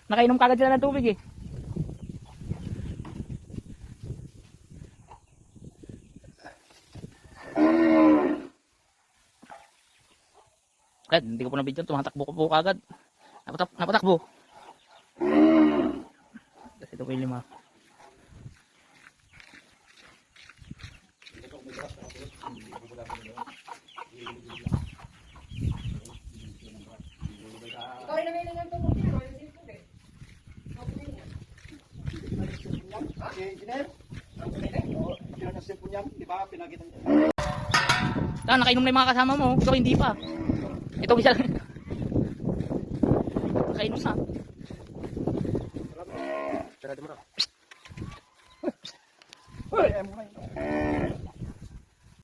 Nakainom kagad sila ng tubig eh. Kaya hindi ko po na video, tumatakbo ko po kagad. Napatakbo. Kasi ito po yung 5. Nakainom na yung mga kasama mo. Ikaw hindi pa. Ito isa lang. Nakainom na.